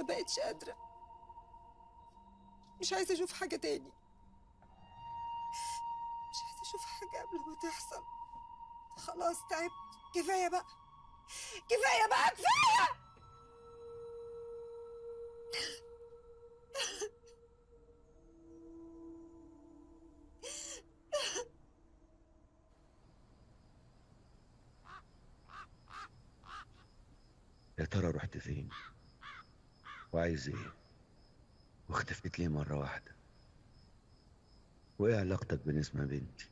ما بقتش قادرة، مش عايزة أشوف حاجة تاني، مش عايزة أشوف حاجة قبل ما تحصل. خلاص تعبت، كفاية بقى، كفاية بقى، كفاية. يا ترى رحت فين وعايز ايه واختفيت ليه مرة واحدة؟ وايه علاقتك بنسمة بنتي؟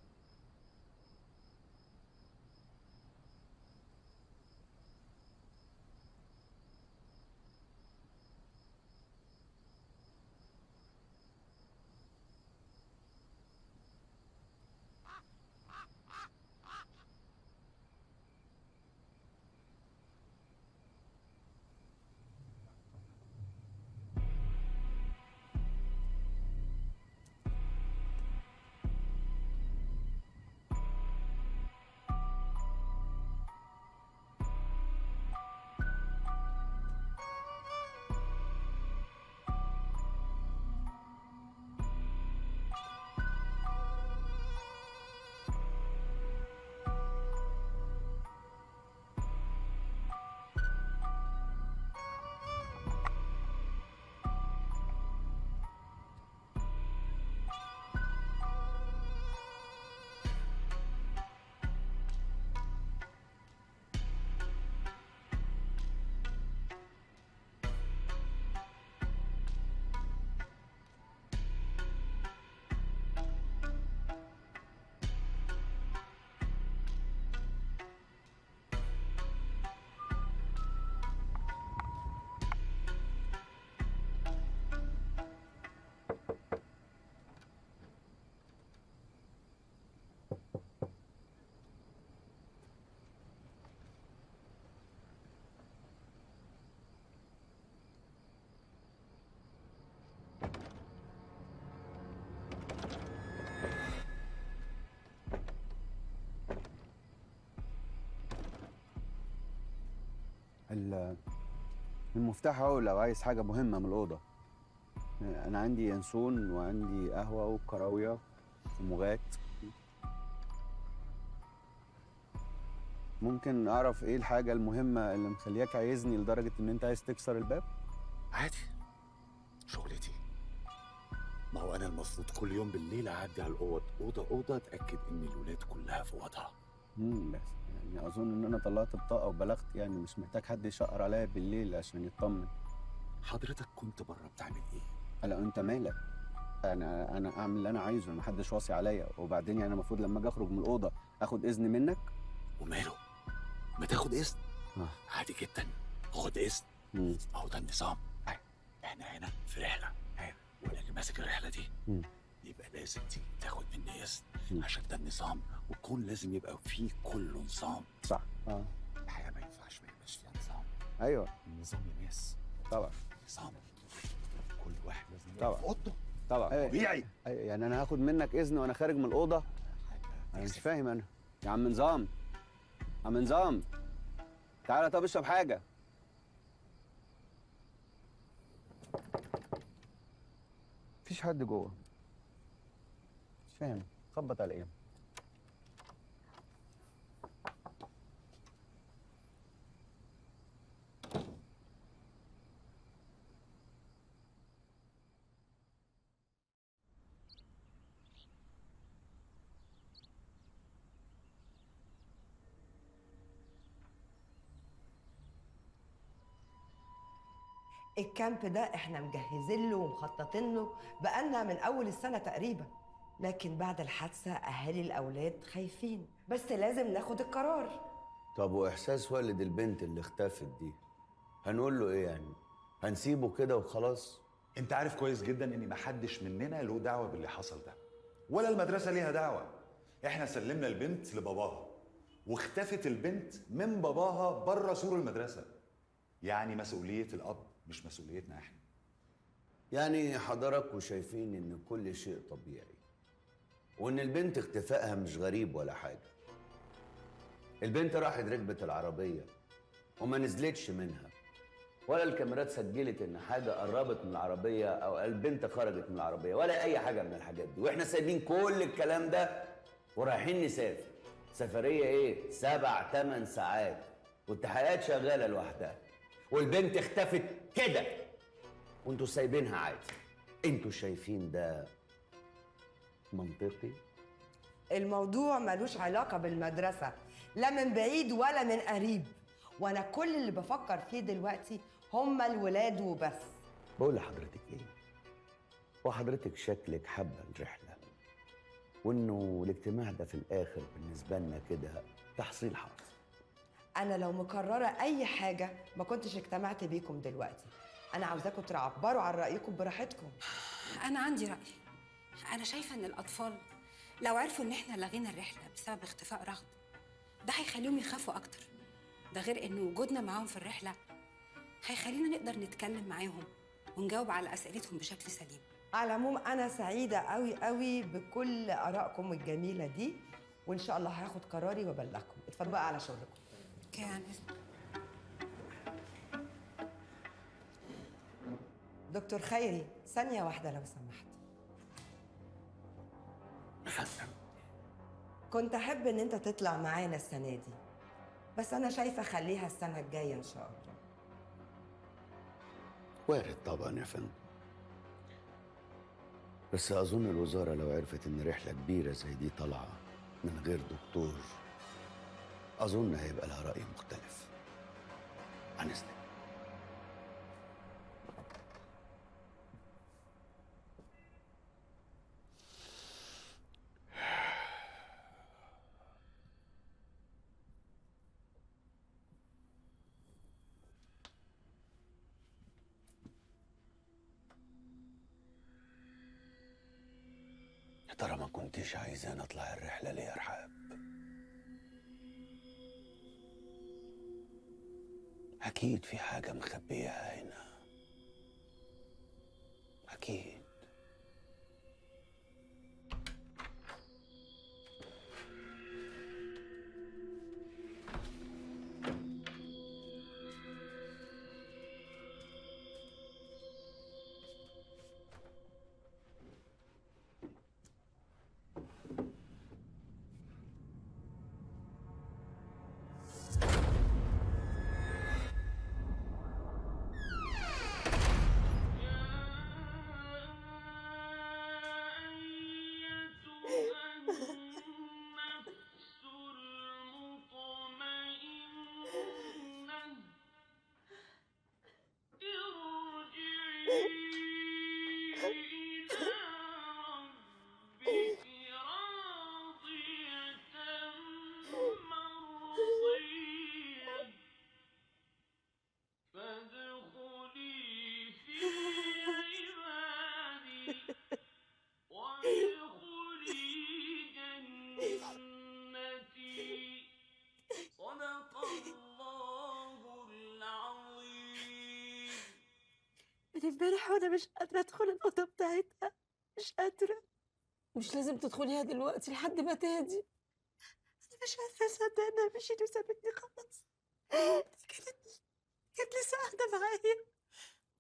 المفتاح اهو لو عايز حاجة مهمة من الأوضة. أنا عندي ينسون وعندي قهوة وكراوية ومغات. ممكن أعرف إيه الحاجة المهمة اللي مخلياك عايزني لدرجة إن أنت عايز تكسر الباب؟ عادي، شغلتي. ما هو انا المفروض كل يوم بالليل اعدي على الاوض اوضه اوضه اتاكد ان الولاد كلها في وضعها. بس يعني أظن إن أنا طلعت بطاقة وبلغت، يعني مش محتاج حد يشقر عليا بالليل عشان يطمن. حضرتك كنت بره بتعمل ايه؟ هلا أنت مالك؟ أنا أعمل اللي أنا عايزه، محدش واصي عليا، وبعدين يعني المفروض لما أجي أخرج من الأوضة آخد إذن منك؟ وماله؟ ما تاخد اذن؟ آه. عادي جدا، خد اذن. اهو ده النظام. احنا هنا في رحله، وانا اللي ماسك الرحله دي. يبقى لازم تيجي تاخد مني اذن، عشان ده النظام، والكون لازم يبقى فيه كله نظام. صح. الحياه ما ينفعش ما يبقاش فيها نظام. أيوه النظام يا ناس، طبعا. نظام، كل واحد لازم يبقى طبعا في اوضته. طبعا طبيعي. يعني انا هاخد منك اذن وانا خارج من الاوضه؟ انا مش فاهم انا. يا عم نظام، عم نظام، تعالى طب اشرب حاجه. مفيش حد جوه، مش فاهم خبط على ايه. الكامب ده احنا مجهزين له ومخططين له بقالنا من اول السنه تقريبا، لكن بعد الحادثه اهالي الاولاد خايفين، بس لازم ناخد القرار. طب واحساس والد البنت اللي اختفت دي هنقول له ايه يعني؟ هنسيبه كده وخلاص؟ انت عارف كويس جدا ان محدش مننا له دعوه باللي حصل ده، ولا المدرسه ليها دعوه. احنا سلمنا البنت لباباها، واختفت البنت من باباها بره سور المدرسه. يعني مسؤوليه الاب مش مسؤوليتنا احنا. يعني حضراتكوا شايفين ان كل شيء طبيعي، وان البنت اختفائها مش غريب ولا حاجه. البنت راحت ركبت العربيه وما نزلتش منها، ولا الكاميرات سجلت ان حاجه قربت من العربيه او البنت خرجت من العربيه ولا اي حاجه من الحاجات دي، واحنا سايبين كل الكلام ده ورايحين نسافر. سفريه ايه؟ 7 8 ساعات والتحقيقات شغاله لوحدها والبنت اختفت كده وانتوا سايبينها عادي. انتوا شايفين ده منطقي؟ الموضوع ملوش علاقة بالمدرسة، لا من بعيد ولا من قريب، وأنا كل اللي بفكر فيه دلوقتي هما الولاد وبس. بقول لحضرتك ايه؟ وحضرتك شكلك حابه الرحله وانه الاجتماع ده في الاخر بالنسبه لنا كده تحصيل حاصل. أنا لو مكررة أي حاجة ما كنتش اجتمعت بيكم دلوقتي. أنا عاوزاكم تعبروا عن رأيكم براحتكم. أنا عندي رأي. أنا شايفة إن الأطفال لو عرفوا إن إحنا لغينا الرحلة بسبب اختفاء رغد ده هيخليهم يخافوا أكتر. ده غير إن وجودنا معاهم في الرحلة هيخلينا نقدر نتكلم معاهم ونجاوب على أسئلتهم بشكل سليم. على العموم أنا سعيدة قوي قوي بكل آرائكم الجميلة دي، وإن شاء الله هاخد قراري وأبلغكم. اتفضلوا بقى على شغلكم. كان دكتور خيري، ثانية واحدة لو سمحت. كنت أحب إن أنت تطلع معانا السنة دي، بس أنا شايفة خليها السنة الجاية إن شاء الله. وارد طبعا يا فندم، بس أظن الوزارة لو عرفت إن رحلة كبيرة زي دي طالعة من غير دكتور أظن هيبقى لها رأي مختلف. عن إذنك. يا ترى ما كنتش عايزة أطلع الرحلة ليه يا رحاب؟ أكيد في حاجة مخبيها هنا، أكيد. من امبارح وانا مش قادره ادخل الاوضه بتاعتها، مش قادره. مش لازم تدخليها دلوقتي لحد ما تهدي. انا مش عارفه اصدق انها مشيت وسابتني خلاص. كانت لسه قاعده معايا.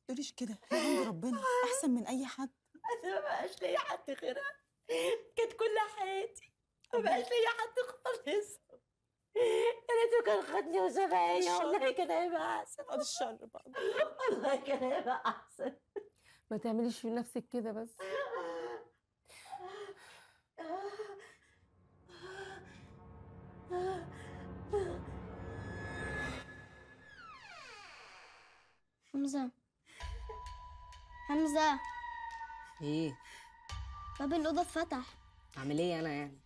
تقوليش كده، هي عند ربنا احسن من اي حد. انا ما بقاش ليا حد غيرها، كانت كل حياتي، ما بقاش ليا حد خالص. يا ريته كان خدني وسابعني، والله كان هيبقى احسن. بعد الشر بقى، والله كان هيبقى احسن. ما تعمليش في نفسك كده بس. حمزة، حمزة، ايه؟ باب الأوضة اتفتح. اعمل ايه انا يعني؟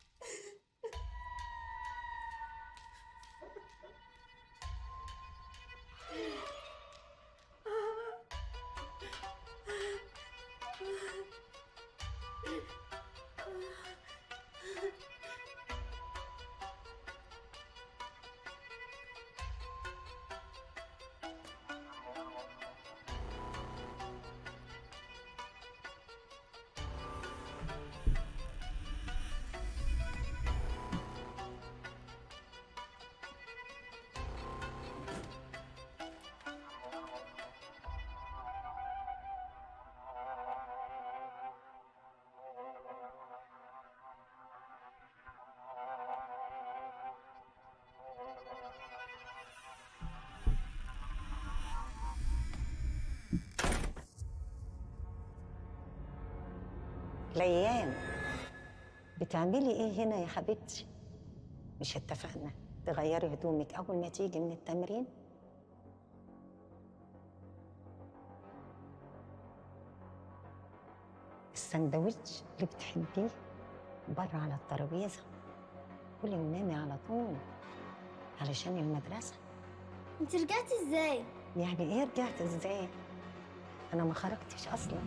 ليان، بتعملي ايه هنا يا حبيبتي؟ مش اتفقنا تغيري هدومك اول ما تيجي من التمرين؟ السندوتش اللي بتحبيه بره على الترابيزه، كلي ونامي على طول علشان المدرسه. انت رجعتي ازاي؟ يعني ايه رجعت ازاي؟ انا ما خرجتش اصلا.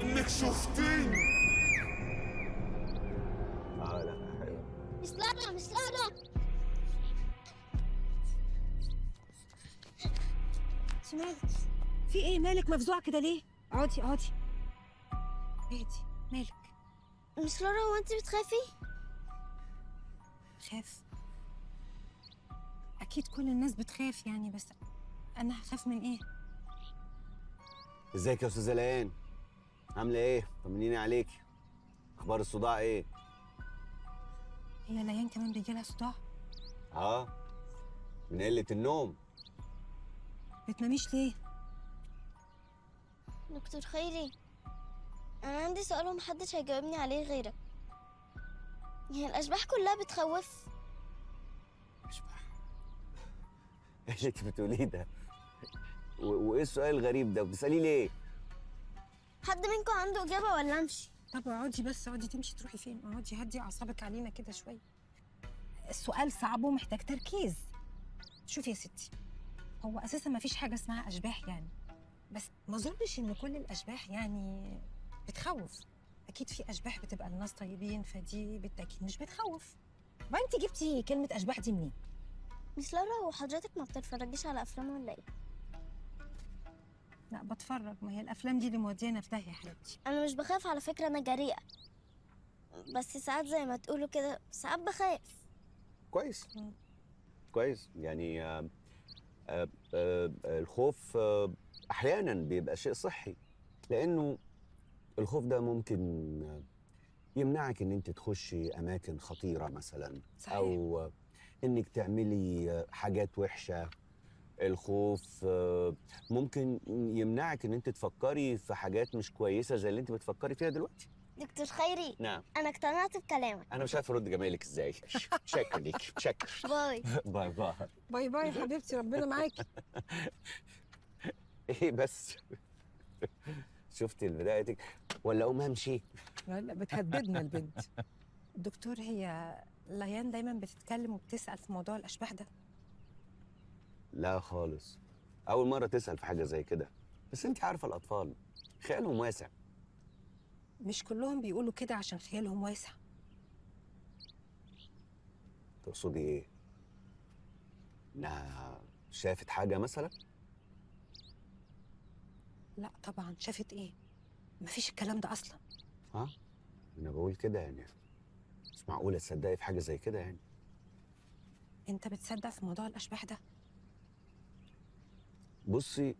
انك شفتيني. لا حلو. مش لارا مش لارا. مالك؟ في ايه مالك مفزوعه كده ليه؟ اقعدي اقعدي. اهدي، مالك؟ مش لارا، هو انت بتخافي؟ خاف؟ اكيد كل الناس بتخاف يعني، بس انا هخاف من ايه؟ ازيك يا استاذه ليان؟ عامله ايه؟ طمنيني عليكي. اخبار الصداع ايه؟ هي ليان كمان بيجيلها صداع؟ من قله النوم. بتناميش ليه؟ دكتور خيري، انا عندي سؤال ومحدش هيجاوبني عليه غيرك. هي الاشباح كلها بتخوف؟ ايه اللي انت بتقوليه ده؟ وايه السؤال الغريب ده؟ بتساليه ليه؟ حد منكم عنده اجابه ولا امشي؟ طب اقعدي بس، اقعدي. تمشي تروحي فين؟ اقعدي، هدي اعصابك علينا كده شويه. السؤال صعب ومحتاج تركيز. شوفي يا ستي، هو اساسا ما فيش حاجه اسمها اشباح يعني، بس ما اظنش ان كل الاشباح يعني بتخوف. اكيد في اشباح بتبقى الناس طيبين، فدي بالتاكيد مش بتخوف. وانت جبتي كلمه اشباح دي منين؟ مش لارا، وحضرتك ما بتتفرجيش على افلام ولا ايه؟ لا بتفرج، ما هي الافلام دي اللي موديانا في داهيه يا حبيبتي. انا مش بخاف على فكره، انا جريئه، بس ساعات زي ما تقولوا كده ساعات بخاف. كويس. كويس يعني الخوف احيانا بيبقى شيء صحي، لانه الخوف ده ممكن يمنعك ان انت تخشي اماكن خطيره مثلا. صحيح. او انك تعملي حاجات وحشه. الخوف ممكن يمنعك ان انت تفكري في حاجات مش كويسه زي اللي انت بتفكري فيها دلوقتي. دكتور خيري، نعم. انا اقتنعت بكلامك. انا مش عارف ارد جمالك ازاي. شكرا ليك، شكرا. باي. باي باي. باي باي يا حبيبتي، ربنا معاكي. ايه بس؟ شفتي بدايتك ولا اقوم امشي؟ لا بتهددنا البنت. دكتور، هي ليان دايما بتتكلم وبتسأل في موضوع الأشباح ده؟ لا خالص، اول مره تسال في حاجه زي كده. بس انت عارفه الاطفال خيالهم واسع. مش كلهم بيقولوا كده عشان خيالهم واسع. تقصدي ايه؟ انها شافت حاجه مثلا؟ لا طبعا، شافت ايه؟ مفيش الكلام ده اصلا. انا بقول كده يعني، مش معقوله تصدقي في حاجه زي كده يعني. انت بتصدق في موضوع الاشباح ده؟ بصي،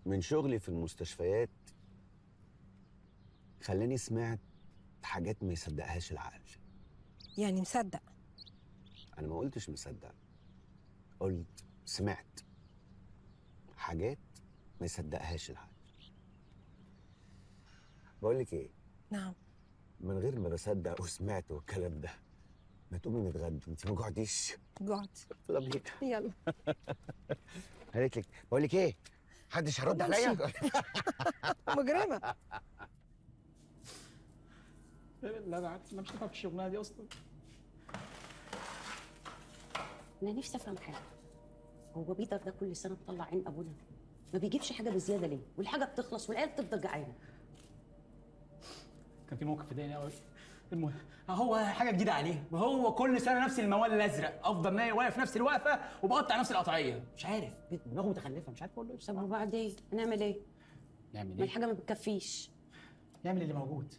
من شغلي في المستشفيات خلاني سمعت حاجات ما يصدقهاش العقل. يعني مصدق؟ انا ما قلتش مصدق، قلت سمعت حاجات ما يصدقهاش العقل. بقول لك ايه؟ نعم. من غير ما بصدق وسمعت والكلام ده، ما تقومي نتغدى؟ انت ما جوعتيش؟ جوعت. يلا بينا. يلا. قالت لك بقول لك ايه؟ محدش هيرد عليا؟ مجرمه. لا بالعكس، انا مش هتعب في الشغلانه دي اصلا. انا نفسي افهم حاجه، هو بيتر ده كل سنه بيطلع عين ابونا، ما بيجيبش حاجه بزياده ليه؟ والحاجه بتخلص والعيال بتفضل جعانه. كان في موقف ضايقني قوي. المهم هو حاجه جديده عليه، وهو كل سنه نفس الموال الازرق، افضل نايم واقف نفس الوقفه وبقطع نفس القطعيه. مش عارف، دماغه متخلفه، مش عارف اقول له ايه. طب وبعدين هنعمل ايه؟ نعمل ما الحاجه ما بتكفيش. نعمل اللي موجود.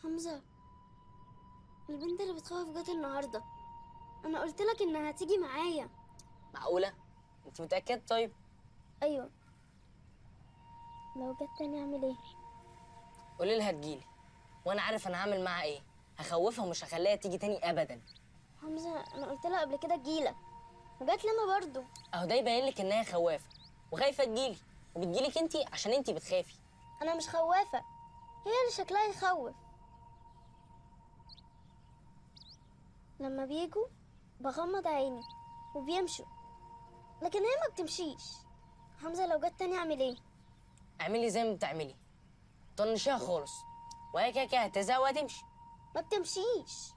حمزة، البنت اللي بتخوف جت النهارده. انا قلت لك انها هتيجي معايا. معقوله؟ انت متاكد؟ طيب ايوه. لو جت تاني اعمل ايه؟ قولي لها تجيلي وانا عارف انا هعمل معاها ايه. هخوفها ومش هخليها تيجي تاني ابدا. حمزة، انا قلت لها قبل كده تجيلك وجات لنا برضه. اهو ده يبين لك انها خوافه وخايفه تجيلي، وبتجيلك انت عشان انت بتخافي. انا مش خوافه، هي اللي شكلها يخوف. لما بيجوا بغمض عيني وبيمشوا، لكن هي ما بتمشيش. حمزة، لو جت تاني اعمل ايه؟ اعملي زي ما بتعملي، طنشيها خالص وهي كده كده هتزهق وهتمشي. ما بتمشيش.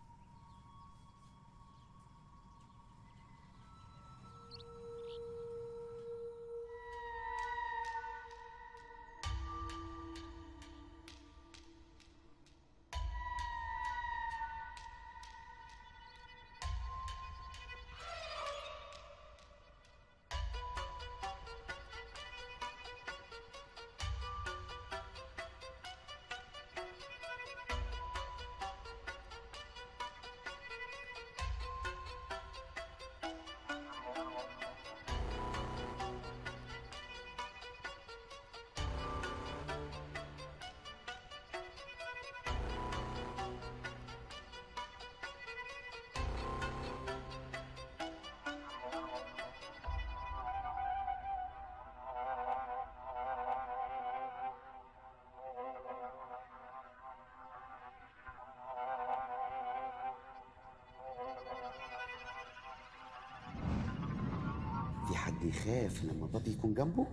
في حد يخاف لما بابي يكون جنبه؟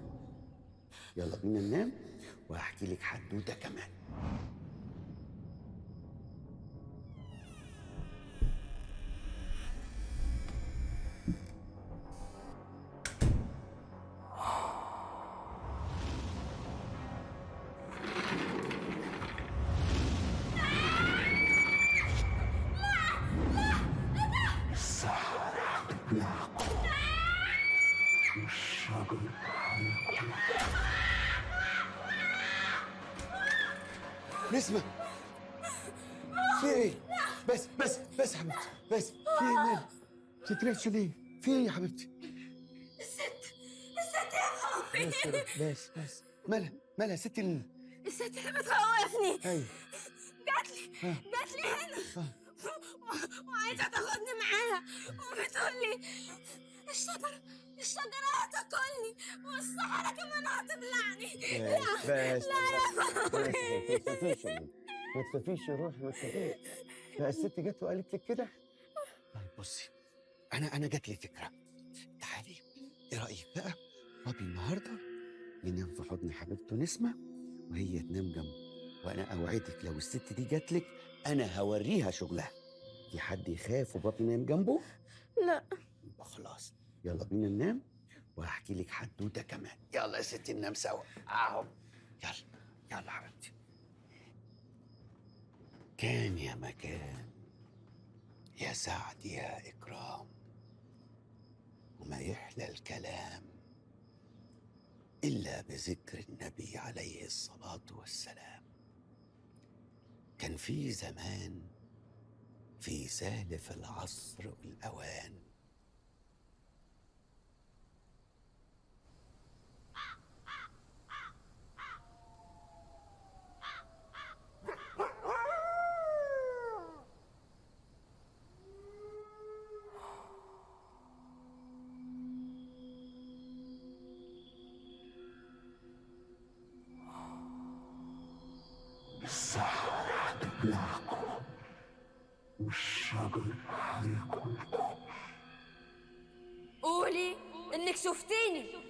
يلا بينا ننام وهحكي لك حدوته كمان. نسمة، في ايه؟ بس يا حبيبتي، بس في ايه مالك؟ بتترعشي ليه؟ في ايه يا حبيبتي؟ الست يا خوفي. بس مالها الست اللي الست اللي بتخوفني ايوه جات لي هنا وعايزه تاخدني معاها وبتقول لي الشجره هتاكلني والصحراء كمان هتبلعني. لا بس لا يا خوفي. ما تخافيش يا روحي، ما تخافيش. لا الست جت وقالت لك كده؟ طيب بصي، انا جات لي فكره. تعالي، ايه رايك بقى بابي النهارده ينام في حضن حبيبته نسمه وهي تنام جنبه، وانا اوعدك لو الست دي جات لك انا هوريها شغلها. في حد يخاف وبابي ينام جنبه؟ لا. يبقى خلاص، يلا بينا ننام وهحكي لك حدوته كمان. يلا يا ستي ننام سوا اهو. يلا حبيبتي. كان يا مكان، يا سعد يا إكرام، وما يحلى الكلام إلا بذكر النبي عليه الصلاة والسلام. كان في زمان، في سالف العصر والأوان، السحرة هتبلعكم والشجر هياكلكم. قولي انك شفتيني.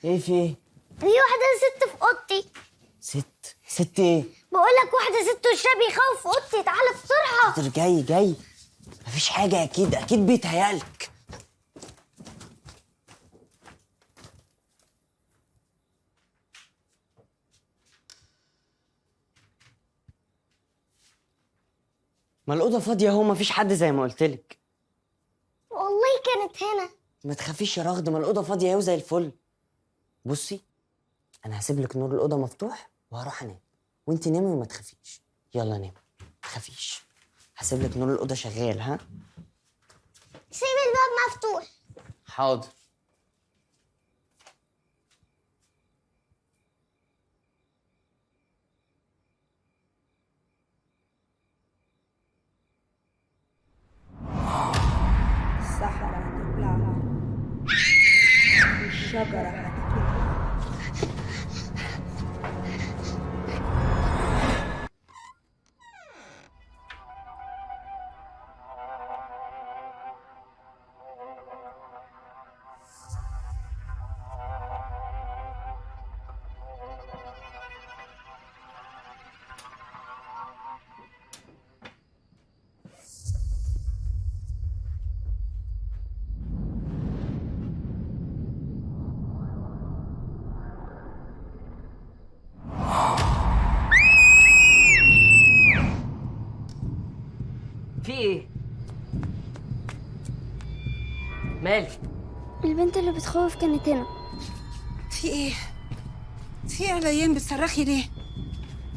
ايه في ايه؟ في واحدة ست في اوضتي. ست ايه؟ بقول لك واحدة ست وشها بيخوف في اوضتي، تعالى بسرعة. حاضر جاي. مفيش حاجة، اكيد بيتهيألك. ما الأوضة فاضية اهو، مفيش حد زي ما قلتلك. والله كانت هنا. ما تخافيش يا رغد، ما الأوضة فاضية اهو زي الفل. بصي، أنا هسيب لك نور الأوضة مفتوح وهروح أنام، وأنت نامي وما تخافيش. يلا نامي، ما تخافيش. هسيب لك نور الأوضة شغال، ها؟ سيب الباب مفتوح. حاضر. الصحراء هتبلع والشجرة هتبلع. في ايه؟ مالك؟ البنت اللي بتخوف كانت هنا. في ايه؟ في ايه يا ليان بتصرخي ليه؟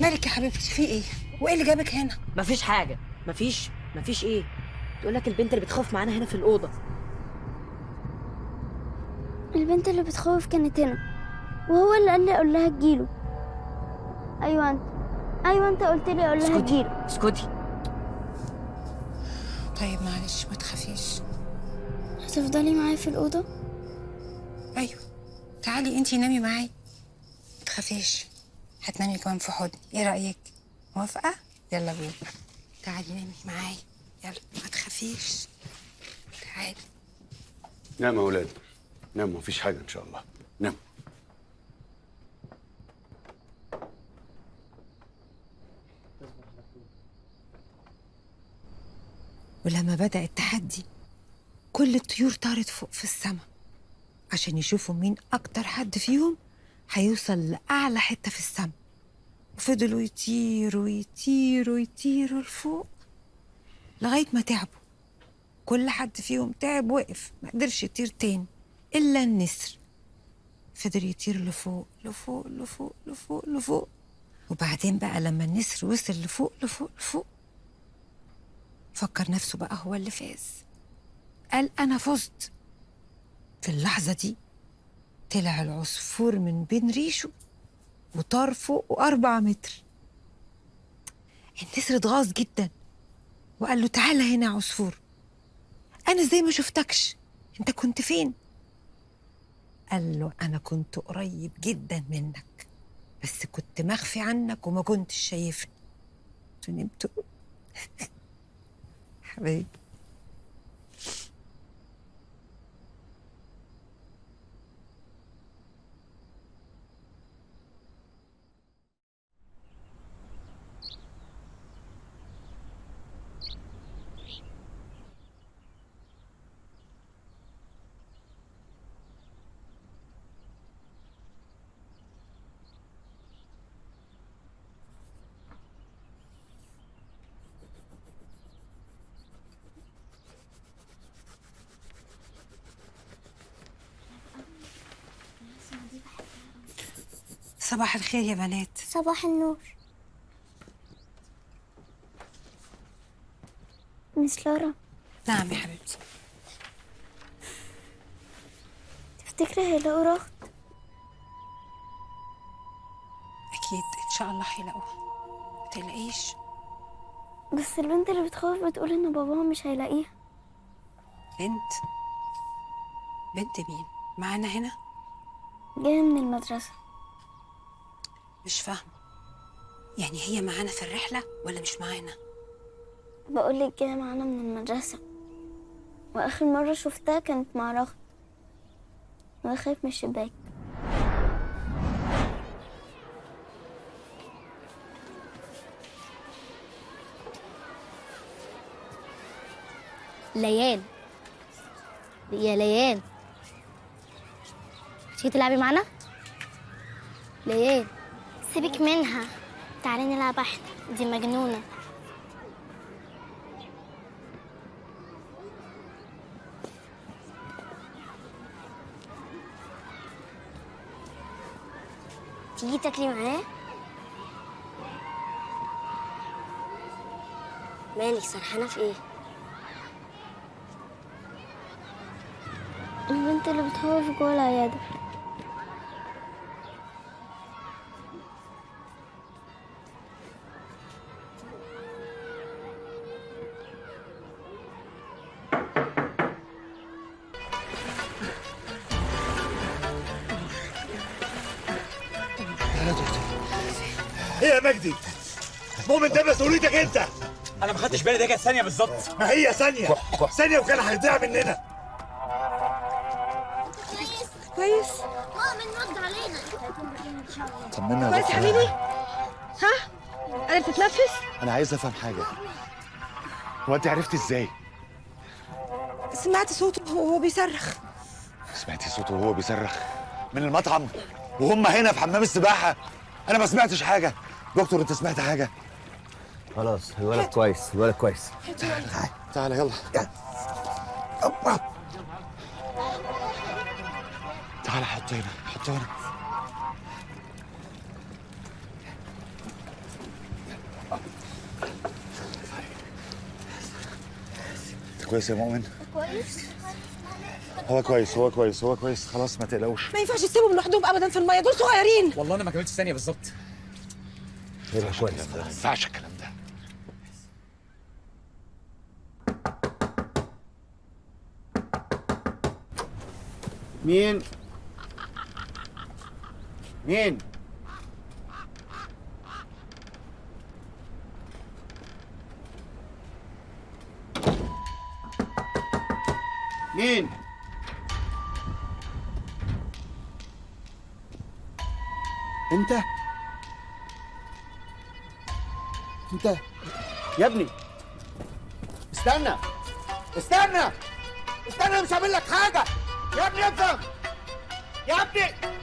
مالك يا حبيبتي، في ايه؟ وايه اللي جابك هنا؟ مفيش حاجة. مفيش ايه؟ تقول لك البنت اللي بتخوف معانا هنا في الأوضة. البنت اللي بتخوف كانت هنا، وهو اللي قال لي اقول لها تجيله. ايوه انت قلت لي اقول لها تجيله. اسكتي. طيب معلش ما تخافيش. هتفضلي معايا في الأوضة؟ ايوه، تعالي انتي نامي معايا، ما تخافيش. هتنامي كمان في حضني، ايه رأيك؟ موافقة؟ يلا بينا، تعالي نامي معايا، يلا ما تخافيش. تعالي. نام يا ولاد، نام، مفيش حاجة إن شاء الله. نام. ولما بدأ التحدي كل الطيور طارت فوق في السماء عشان يشوفوا مين أكتر حد فيهم هيوصل لأعلى حتة في السماء. وفضلوا يطيروا لفوق لغاية ما تعبوا. كل حد فيهم تعب، وقف، ما قدرش يطير تاني إلا النسر. فضل يطير لفوق. وبعدين بقى لما النسر وصل لفوق فكر نفسه بقى هو اللي فاز. قال أنا فزت. في اللحظة دي طلع العصفور من بين ريشه وطار فوق 4 متر. النسر اتغاظ جدا وقال له تعالى هنا يا عصفور، أنا ازاي ما شفتكش؟ أنت كنت فين؟ قال له أنا كنت قريب جدا منك، بس كنت مخفي عنك وما كنتش شايفني. نمت حبيبي. صباح الخير يا بنات. صباح النور. مس لارا. نعم يا حبيبتي. تفتكري هيلاقوا رغد؟ أكيد إن شاء الله هيلاقوها، ما تقلقيش. بس البنت اللي بتخوف بتقول إن باباها مش هيلاقيها. بنت مين؟ معانا هنا؟ جاية من المدرسة. مش فاهمة، يعني هي معانا في الرحلة ولا مش معانا؟ بقولك جاية معانا من المدرسة، وآخر مرة شفتها كانت مع رغد وهي خايف من الشباك. ليان. يا ليان، تيجي تلعبي معانا؟ ليان سيبك منها، تعالي نلعب احنا، دي مجنونة. تيجي تاكلي معاه؟ مالك سرحانة في ايه؟ البنت اللي بتخوف جوه العيادة. ايه يا مجدي؟ مؤمن ده مسؤوليتك انت. انا ما خدتش بالي، ده كانت ثانيه بالظبط. ما هي ثانيه ثانيه وكان هيضيع مننا. كويس؟ مؤمن رد علينا. طمنا كويس يا حبيبي؟ ها؟ قادر تتنفس؟ انا عايز افهم حاجه. هو انت عرفتي ازاي؟ سمعت صوته وهو بيصرخ. سمعتي صوته وهو بيصرخ من المطعم وهم هنا في حمام السباحه؟ انا ما سمعتش حاجه. دكتور انت سمعت حاجه؟ خلاص الولد كويس، الولد كويس. تعالى يلا. تعالى حط هنا، حط هنا. انت كويس يا مؤمن؟ كويس؟ هو كويس، هو كويس، هو كويس، خلاص ما تقلقوش. ما ينفعش تسيبهم لوحدهم ابدا في الميه، دول صغيرين. والله انا ما كملتش ثانيه بالظبط. يبقى كويس. ما ينفعش الكلام ده. مين؟ مين؟ مين؟ انت؟ انت يا ابني استنى استنى استنى، مش هعمل لك حاجه يا ابني. افهم يا ابني.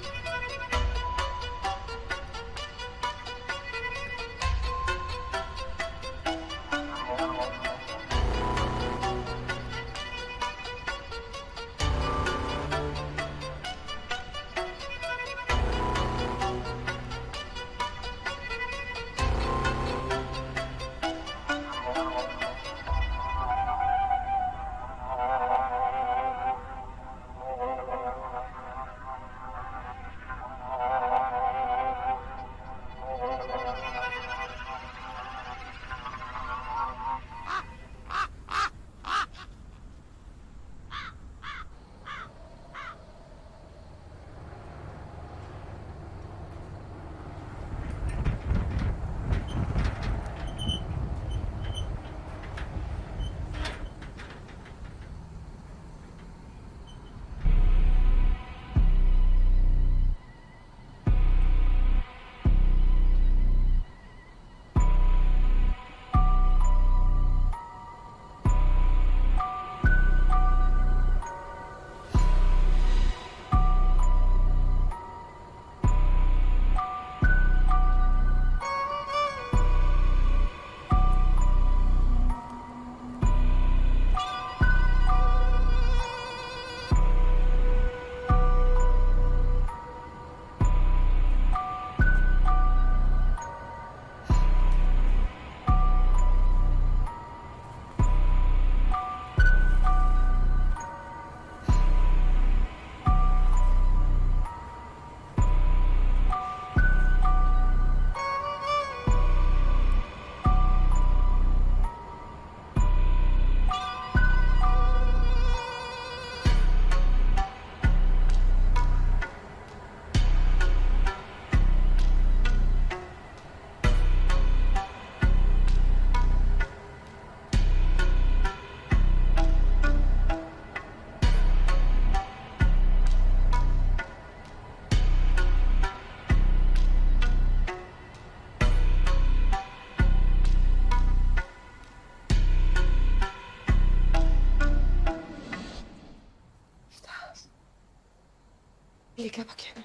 اللي جابك هنا؟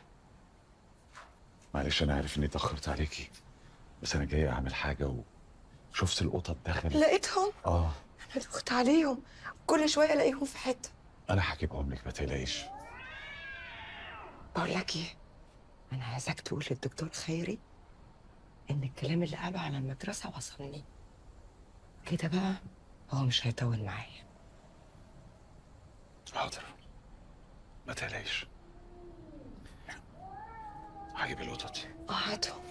معلش انا عارف اني اتاخرت عليكي، بس انا جاي اعمل حاجه وشفت القطط دخلت. لقيتهم؟ اه انا دخت عليهم، كل شويه الاقيهم في حته. انا هجيبهم لك ما تقلقيش. بقول لك ايه، انا عايزاك تقول للدكتور خيري ان الكلام اللي قاله على المدرسه وصلني كده بقى، هو مش هيطول معايا. حاضر ما تقلقيش، هجيب القطط. هاتهم.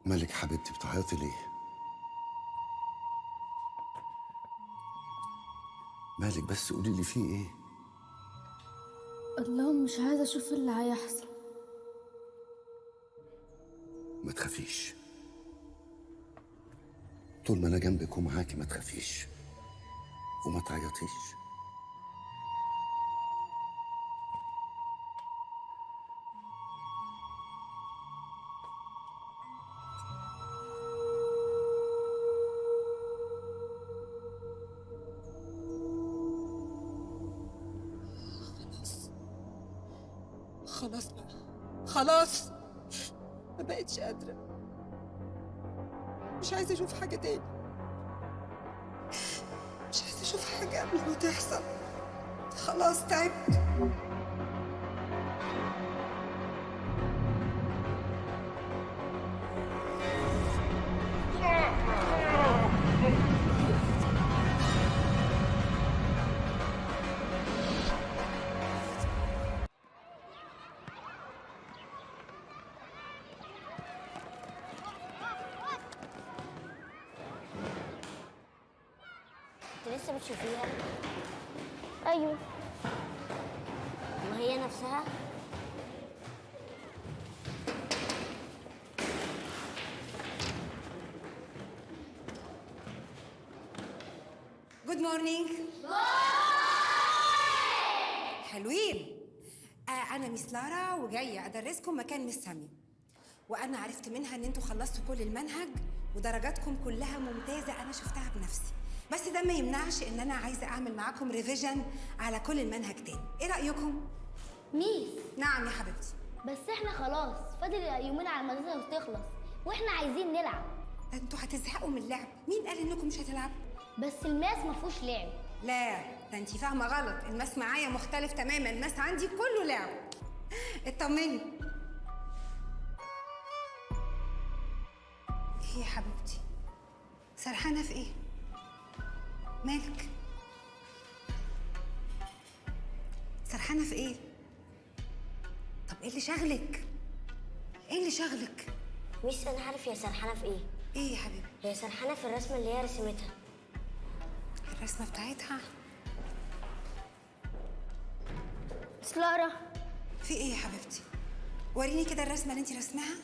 مالك حبيبتي بتعيطي ليه؟ مالك بس قولي لي فيه ايه؟ الله، مش عايزة أشوف اللي هيحصل. ما تخافيش، طول ما انا جنبك ومعاكي ما تخافيش وما تعيطيش. خلاص بقى، خلاص، ما بقتش قادرة، مش عايزة أشوف حاجة تاني، مش عايزة أشوف حاجة قبل ما تحصل، خلاص تعبت. انت لسه بتشوفيها؟ ايوه. وهي نفسها؟ جود مورنينج. حلوين. انا ميس لارا وجايه ادرسكم مكان ميس سامي، وانا عرفت منها ان انتوا خلصتوا كل المنهج ودرجاتكم كلها ممتازه، انا شفتها بنفسي، بس ده ما يمنعش ان انا عايزه اعمل معاكم ريفيجن على كل المنهج تاني. ايه رايكم؟ ميس. نعم يا حبيبتي. بس احنا خلاص فاضل يومين على المدرسة وتخلص، واحنا عايزين نلعب. انتوا هتزهقوا من اللعب، مين قال انكم مش هتلعبوا؟ بس الماس ما فيهوش لعب. لا، ده انتي فاهمه غلط، الماس معايا مختلف تماما، الماس عندي كله لعب. اطمني. ايه يا حبيبتي؟ سرحانه في ايه؟ مالك؟ سرحانه في ايه؟ طب ايه اللي شغلك؟ ايه اللي شغلك؟ ميس انا عارف هي سرحانة في ايه. ايه يا حبيبي؟ هي سرحانة في الرسمة اللي هي رسمتها. الرسمه بتاعتها؟ بس لارا، في ايه يا حبيبتي؟ وريني كده الرسمه اللي انت رسمها.